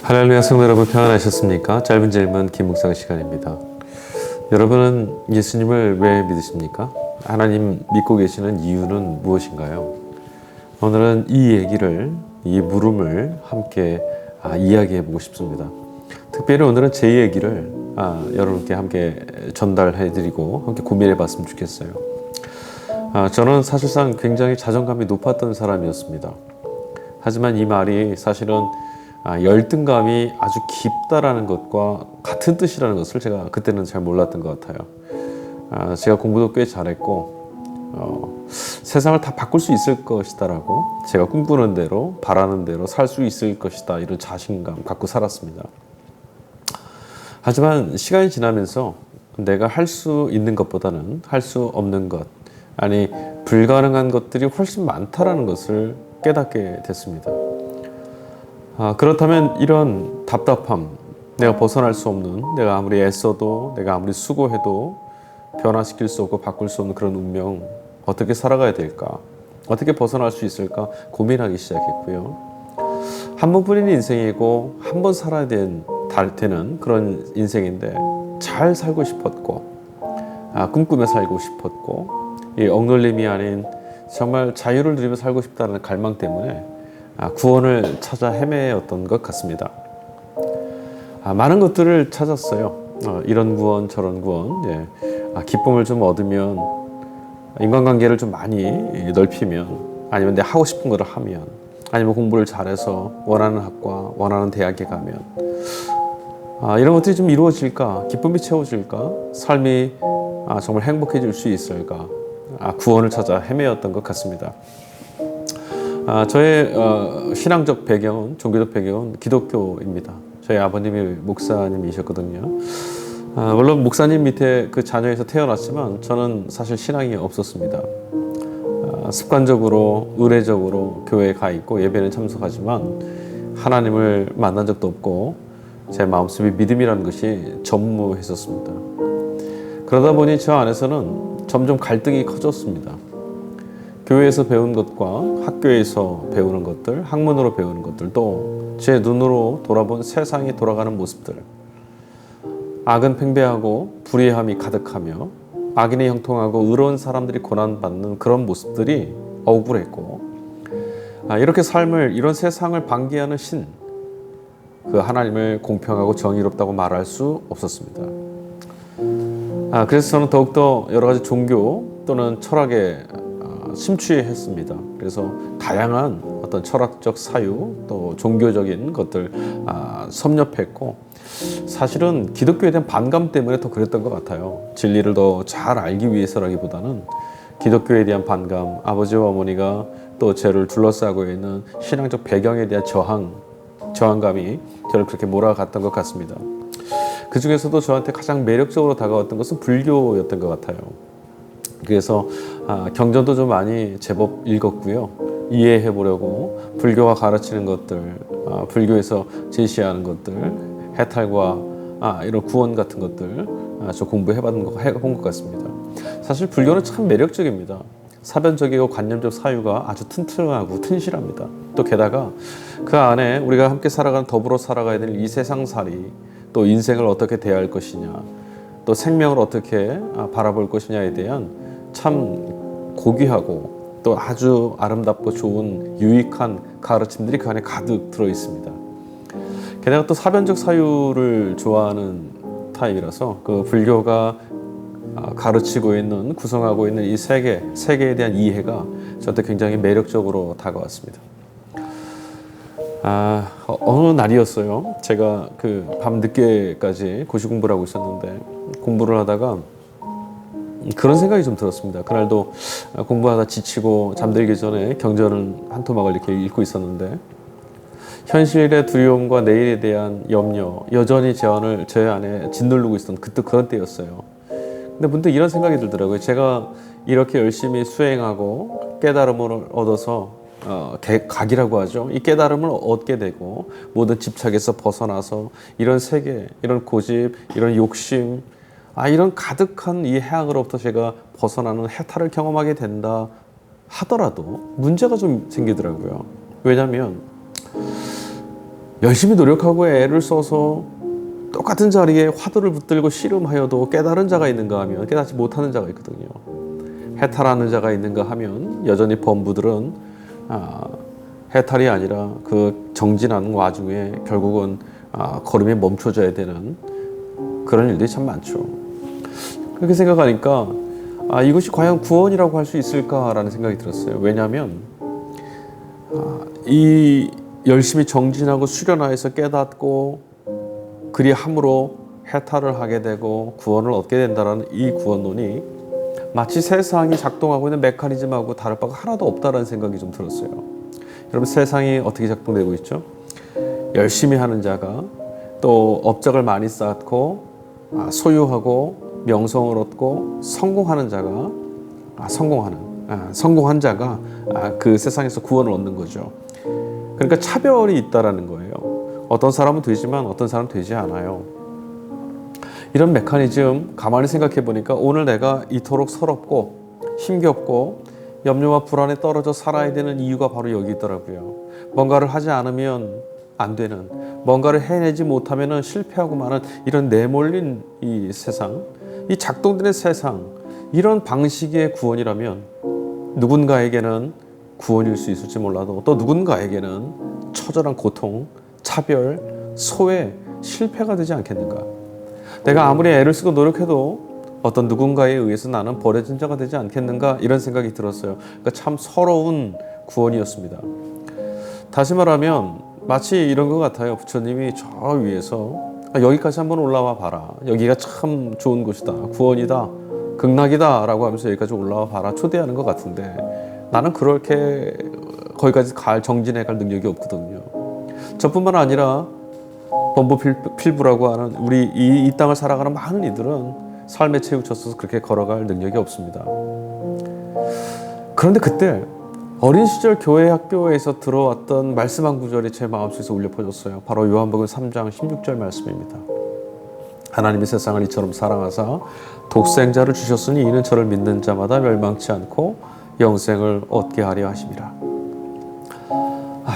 할렐루야 성도 여러분 평안하셨습니까? 짧은 질문 김묵상 시간입니다. 여러분은 예수님을 왜 믿으십니까? 하나님 믿고 계시는 이유는 무엇인가요? 오늘은 이 물음을 함께 이야기해 보고 싶습니다. 특별히 오늘은 제 얘기를 여러분께 함께 전달해 드리고 함께 고민해 봤으면 좋겠어요. 저는 사실상 굉장히 자존감이 높았던 사람이었습니다. 하지만 이 말이 사실은 열등감이 아주 깊다라는 것과 같은 뜻이라는 것을 제가 그때는 잘 몰랐던 것 같아요. 제가 공부도 꽤 잘했고 세상을 다 바꿀 수 있을 것이다라고 제가 꿈꾸는 대로 바라는 대로 살 수 있을 것이다 이런 자신감 갖고 살았습니다. 하지만 시간이 지나면서 내가 할 수 있는 것보다는 할 수 없는 것, 아니 불가능한 것들이 훨씬 많다라는 것을 깨닫게 됐습니다. 그렇다면 이런 답답함, 내가 벗어날 수 없는, 내가 아무리 애써도, 내가 아무리 수고해도 변화시킬 수 없고 바꿀 수 없는 그런 운명, 어떻게 살아가야 될까? 어떻게 벗어날 수 있을까? 고민하기 시작했고요. 한 번뿐인 인생이고 한 번 살아야 되는 그런 인생인데 잘 살고 싶었고 꿈꾸며 살고 싶었고 이 억눌림이 아닌 정말 자유를 누리며 살고 싶다는 갈망 때문에 구원을 찾아 헤매었던 것 같습니다. 많은 것들을 찾았어요. 이런 구원 저런 구원, 기쁨을 좀 얻으면, 인간관계를 좀 많이 넓히면, 아니면 내가 하고 싶은 거를 하면, 아니면 공부를 잘해서 원하는 학과 원하는 대학에 가면 이런 것들이 좀 이루어질까, 기쁨이 채워질까, 삶이 정말 행복해질 수 있을까, 구원을 찾아 헤매었던 것 같습니다. 저의 신앙적 배경은, 종교적 배경은 기독교입니다. 저희 아버님이 목사님이셨거든요. 물론 목사님 밑에 그 자녀에서 태어났지만 저는 사실 신앙이 없었습니다. 습관적으로, 의례적으로 교회에 가 있고 예배는 참석하지만 하나님을 만난 적도 없고 제 마음속에 믿음이라는 것이 전무했었습니다. 그러다 보니 저 안에서는 점점 갈등이 커졌습니다. 교회에서 배운 것과 학교에서 배우는 것들, 학문으로 배우는 것들, 또 제 눈으로 돌아본 세상이 돌아가는 모습들, 악은 팽배하고 불의함이 가득하며 악인이 형통하고 의로운 사람들이 고난받는 그런 모습들이 억울했고, 이렇게 이런 세상을 방기하는 신, 그 하나님을 공평하고 정의롭다고 말할 수 없었습니다. 그래서 저는 더욱더 여러 가지 종교 또는 철학에 심취했습니다. 그래서 다양한 어떤 철학적 사유 또 종교적인 것들 섭렵했고, 사실은 기독교에 대한 반감 때문에 더 그랬던 것 같아요. 진리를 더 잘 알기 위해서라기보다는 기독교에 대한 반감, 아버지와 어머니가 또 저를 둘러싸고 있는 신앙적 배경에 대한 저항감이 저를 그렇게 몰아갔던 것 같습니다. 그 중에서도 저한테 가장 매력적으로 다가왔던 것은 불교였던 것 같아요. 그래서 경전도 좀 많이 제법 읽었고요. 이해해 보려고 불교가 가르치는 것들, 불교에서 제시하는 것들, 해탈과 이런 구원 같은 것들 좀 공부해본 것 같습니다. 사실 불교는 참 매력적입니다. 사변적이고 관념적 사유가 아주 튼튼하고 튼실합니다. 또 게다가 그 안에 우리가 함께 더불어 살아가야 될 이 세상살이, 또 인생을 어떻게 대할 것이냐, 또 생명을 어떻게 바라볼 것이냐에 대한 참 고귀하고 또 아주 아름답고 좋은 유익한 가르침들이 그 안에 가득 들어 있습니다. 게다가 또 사변적 사유를 좋아하는 타입이라서 그 불교가 가르치고 있는, 구성하고 있는 이 세계에 대한 이해가 저한테 굉장히 매력적으로 다가왔습니다. 어느 날이었어요. 제가 그 밤 늦게까지 고시 공부를 하고 있었는데, 공부를 하다가 그런 생각이 좀 들었습니다. 그날도 공부하다 지치고 잠들기 전에 경전을 한 토막을 이렇게 읽고 있었는데, 현실의 두려움과 내일에 대한 염려, 여전히 제 안에 짓누르고 있었던 그런 때였어요. 근데 문득 이런 생각이 들더라고요. 제가 이렇게 열심히 수행하고 깨달음을 얻어서 각이라고 하죠. 이 깨달음을 얻게 되고 모든 집착에서 벗어나서 이런 세계, 이런 고집, 이런 욕심, 이런 가득한 이 해악으로부터 제가 벗어나는 해탈을 경험하게 된다 하더라도 문제가 좀 생기더라고요. 왜냐하면 열심히 노력하고 애를 써서 똑같은 자리에 화두를 붙들고 씨름하여도 깨달은 자가 있는가 하면 깨닫지 못하는 자가 있거든요. 해탈하는 자가 있는가 하면 여전히 범부들은 해탈이 아니라 그 정진하는 와중에 결국은 걸음이 멈춰져야 되는 그런 일들이 참 많죠. 그렇게 생각하니까 이것이 과연 구원이라고 할 수 있을까라는 생각이 들었어요. 왜냐하면 이 열심히 정진하고 수련하여서 깨닫고 그리 함으로 해탈을 하게 되고 구원을 얻게 된다는 이 구원론이 마치 세상이 작동하고 있는 메커니즘하고 다를 바가 하나도 없다는 생각이 좀 들었어요. 여러분, 세상이 어떻게 작동되고 있죠? 열심히 하는 자가 또 업적을 많이 쌓고 소유하고 명성을 얻고 성공하는 자가 성공한 자가 그 세상에서 구원을 얻는 거죠. 그러니까 차별이 있다라는 거예요. 어떤 사람은 되지만 어떤 사람은 되지 않아요. 이런 메커니즘 가만히 생각해 보니까 오늘 내가 이토록 서럽고 힘겹고 염려와 불안에 떨어져 살아야 되는 이유가 바로 여기 있더라고요. 뭔가를 하지 않으면 안 되는, 뭔가를 해내지 못하면 실패하고 마는 이런 내몰린 이 세상, 이 작동되는 세상, 이런 방식의 구원이라면 누군가에게는 구원일 수 있을지 몰라도 또 누군가에게는 처절한 고통, 차별, 소외, 실패가 되지 않겠는가. 내가 아무리 애를 쓰고 노력해도 어떤 누군가에 의해서 나는 버려진 자가 되지 않겠는가, 이런 생각이 들었어요. 그러니까 참 서러운 구원이었습니다. 다시 말하면 마치 이런 것 같아요. 부처님이 저 위에서 여기까지 한번 올라와 봐라, 여기가 참 좋은 곳이다, 구원이다, 극락이다 라고 하면서 여기까지 올라와 봐라 초대하는 것 같은데, 나는 그렇게 거기까지 정진해 갈 능력이 없거든요. 저뿐만 아니라 범부필부라고 하는 우리 이 땅을 살아가는 많은 이들은 삶에 치우쳐서 그렇게 걸어갈 능력이 없습니다. 그런데 그때 어린 시절 교회 학교에서 들어왔던 말씀 한 구절이 제 마음속에서 울려 퍼졌어요. 바로 요한복음 3장 16절 말씀입니다. 하나님이 세상을 이처럼 사랑하사 독생자를 주셨으니 이는 저를 믿는 자마다 멸망치 않고 영생을 얻게 하려 하심이라.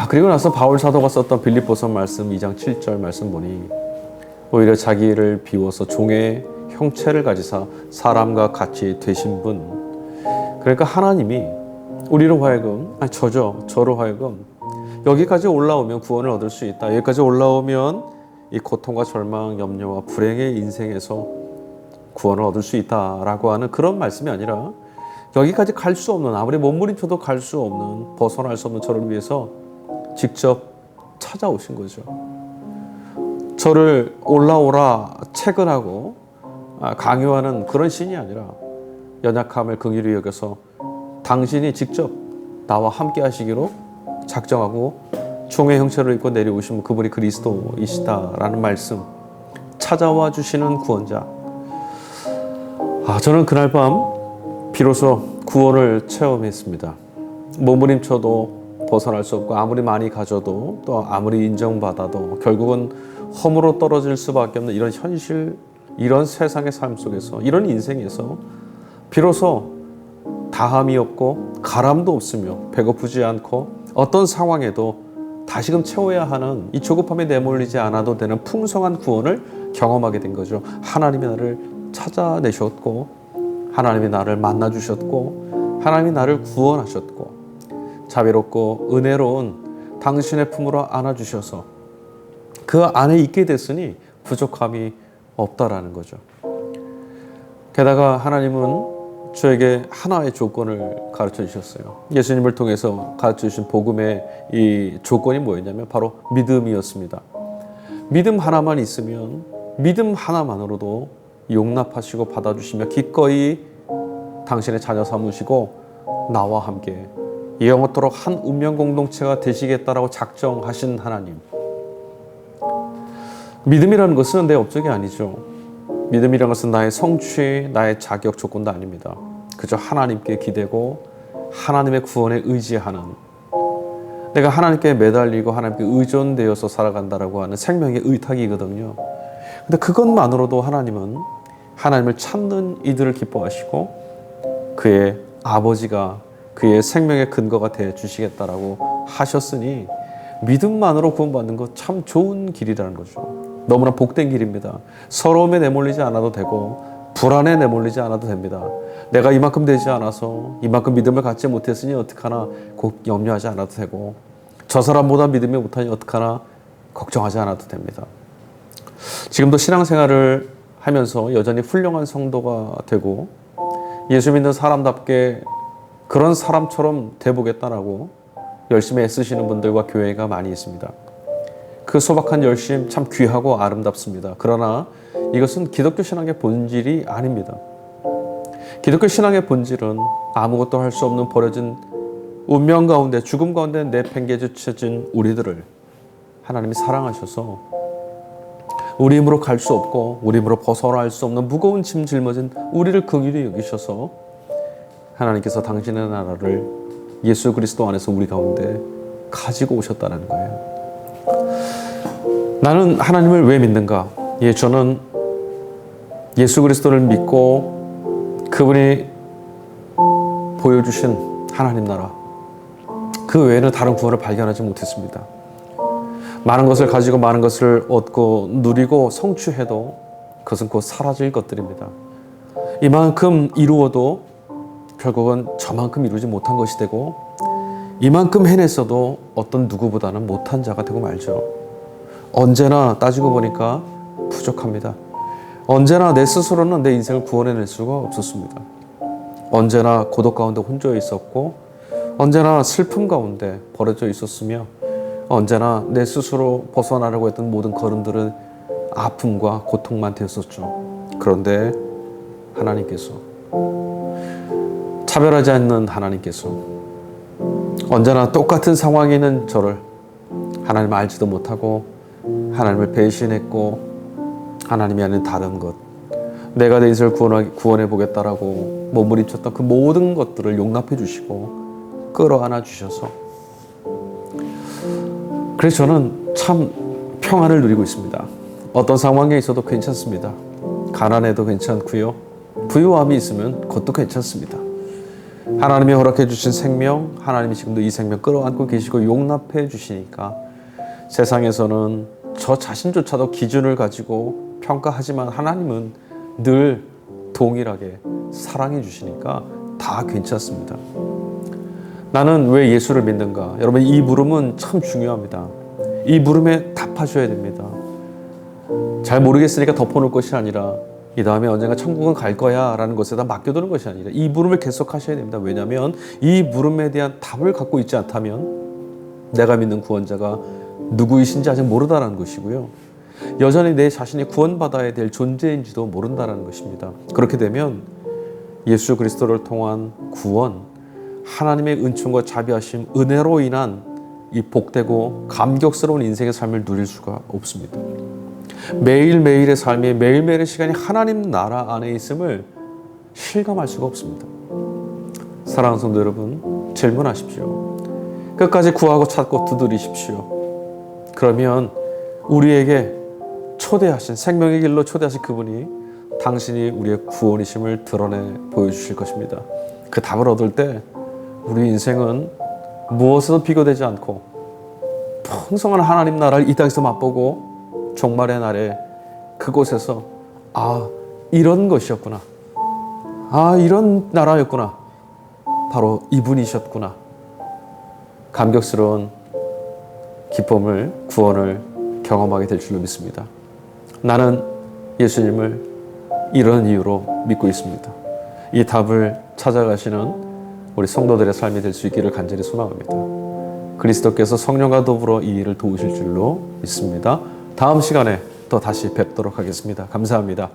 그리고 나서 바울 사도가 썼던 빌립보서 말씀 2장 7절 말씀 보니 오히려 자기를 비워서 종의 형체를 가지사 사람과 같이 되신 분, 그러니까 하나님이 우리로 하여금 저로 하여금 여기까지 올라오면 구원을 얻을 수 있다, 여기까지 올라오면 이 고통과 절망, 염려와 불행의 인생에서 구원을 얻을 수 있다라고 하는 그런 말씀이 아니라 여기까지 갈 수 없는, 아무리 몸부림쳐도 갈 수 없는, 벗어날 수 없는 저를 위해서 직접 찾아오신 거죠. 저를 올라오라 채근하고 강요하는 그런 신이 아니라 연약함을 긍휼히 여겨서 당신이 직접 나와 함께 하시기로 작정하고 종의 형체를 입고 내려오신 그분이 그리스도이시다라는 말씀, 찾아와 주시는 구원자. 저는 그날 밤 비로소 구원을 체험했습니다. 몸부림쳐도 벗어날 수 없고 아무리 많이 가져도 또 아무리 인정받아도 결국은 험으로 떨어질 수밖에 없는 이런 현실, 이런 세상의 삶 속에서, 이런 인생에서 비로소 다함이 없고 가람도 없으며 배고프지 않고 어떤 상황에도 다시금 채워야 하는 이 조급함에 내몰리지 않아도 되는 풍성한 구원을 경험하게 된 거죠. 하나님이 나를 찾아내셨고 하나님이 나를 만나주셨고 하나님이 나를 구원하셨고 자비롭고 은혜로운 당신의 품으로 안아주셔서 그 안에 있게 됐으니 부족함이 없다라는 거죠. 게다가 하나님은 저에게 하나의 조건을 가르쳐 주셨어요. 예수님을 통해서 가르쳐 주신 복음의 이 조건이 뭐였냐면 바로 믿음이었습니다. 믿음 하나만 있으면 믿음 하나만으로도 용납하시고 받아주시며 기꺼이 당신의 자녀 삼으시고 나와 함께 영원토록 한 운명 공동체가 되시겠다라고 작정하신 하나님. 믿음이라는 것은 내 업적이 아니죠. 믿음이라는 것은 나의 성취, 나의 자격 조건도 아닙니다. 그저 하나님께 기대고 하나님의 구원에 의지하는, 내가 하나님께 매달리고 하나님께 의존되어서 살아간다라고 하는 생명의 의탁이거든요. 근데 그것만으로도 하나님은 하나님을 찾는 이들을 기뻐하시고 그의 아버지가 그의 생명의 근거가 되어 주시겠다라고 하셨으니 믿음만으로 구원받는 것 참 좋은 길이라는 거죠. 너무나 복된 길입니다. 서러움에 내몰리지 않아도 되고 불안에 내몰리지 않아도 됩니다. 내가 이만큼 되지 않아서 이만큼 믿음을 갖지 못했으니 어떡하나 꼭 염려하지 않아도 되고 저 사람보다 믿음이 못하니 어떡하나 걱정하지 않아도 됩니다. 지금도 신앙생활을 하면서 여전히 훌륭한 성도가 되고 예수 믿는 사람답게 그런 사람처럼 돼보겠다라고 열심히 애쓰시는 분들과 교회가 많이 있습니다. 그 소박한 열심 참 귀하고 아름답습니다. 그러나 이것은 기독교 신앙의 본질이 아닙니다. 기독교 신앙의 본질은 아무것도 할 수 없는 버려진 운명 가운데 죽음 가운데 내팽개쳐진 우리들을 하나님이 사랑하셔서 우리 힘으로 갈 수 없고 우리 힘으로 벗어날 수 없는 무거운 짐 짊어진 우리를 긍휼히 여기셔서 하나님께서 당신의 나라를 예수 그리스도 안에서 우리 가운데 가지고 오셨다는 거예요. 나는 하나님을 왜 믿는가? 저는 예수 그리스도를 믿고 그분이 보여주신 하나님 나라 그 외에는 다른 구원을 발견하지 못했습니다. 많은 것을 가지고 많은 것을 얻고 누리고 성취해도 그것은 곧 사라질 것들입니다. 이만큼 이루어도 결국은 저만큼 이루지 못한 것이 되고 이만큼 해냈어도 어떤 누구보다는 못한 자가 되고 말죠. 언제나 따지고 보니까 부족합니다. 언제나 내 스스로는 내 인생을 구원해낼 수가 없었습니다. 언제나 고독 가운데 혼자 있었고 언제나 슬픔 가운데 버려져 있었으며 언제나 내 스스로 벗어나려고 했던 모든 걸음들은 아픔과 고통만 되었었죠. 그런데 하나님께서 차별하지 않는 하나님께서 언제나 똑같은 상황에 있는 저를 하나님을 알지도 못하고 하나님을 배신했고 하나님이 아닌 다른 것 내가 내 인생을 구원해 보겠다라고 몸부림쳤던 그 모든 것들을 용납해 주시고 끌어안아 주셔서 그래서 저는 참 평안을 누리고 있습니다. 어떤 상황에 있어도 괜찮습니다. 가난해도 괜찮고요. 부유함이 있으면 그것도 괜찮습니다. 하나님이 허락해 주신 생명, 하나님이 지금도 이 생명 끌어안고 계시고 용납해 주시니까 세상에서는 저 자신조차도 기준을 가지고 평가하지만 하나님은 늘 동일하게 사랑해 주시니까 다 괜찮습니다. 나는 왜 예수를 믿는가? 여러분 이 물음은 참 중요합니다. 이 물음에 답하셔야 됩니다. 잘 모르겠으니까 덮어놓을 것이 아니라 이 다음에 언젠가 천국은 갈 거야 라는 것에다 맡겨두는 것이 아니라 이 물음을 계속 하셔야 됩니다. 왜냐하면 이 물음에 대한 답을 갖고 있지 않다면 내가 믿는 구원자가 누구이신지 아직 모르다라는 것이고요. 여전히 내 자신이 구원받아야 될 존재인지도 모른다라는 것입니다. 그렇게 되면 예수 그리스도를 통한 구원, 하나님의 은총과 자비하심, 은혜로 인한 이 복되고 감격스러운 인생의 삶을 누릴 수가 없습니다. 매일매일의 삶이 매일매일의 시간이 하나님 나라 안에 있음을 실감할 수가 없습니다. 사랑하는 성도 여러분, 질문하십시오. 끝까지 구하고 찾고 두드리십시오. 그러면 우리에게 초대하신 생명의 길로 초대하신 그분이 당신이 우리의 구원이심을 드러내 보여주실 것입니다. 그 답을 얻을 때 우리 인생은 무엇에도 비교되지 않고 풍성한 하나님 나라를 이 땅에서 맛보고 종말의 날에 그곳에서 이런 것이었구나. 이런 나라였구나. 바로 이분이셨구나. 감격스러운 기쁨을, 구원을 경험하게 될 줄로 믿습니다. 나는 예수님을 이런 이유로 믿고 있습니다. 이 답을 찾아가시는 우리 성도들의 삶이 될 수 있기를 간절히 소망합니다. 그리스도께서 성령과 더불어 이 일을 도우실 줄로 믿습니다. 다음 시간에 또 다시 뵙도록 하겠습니다. 감사합니다.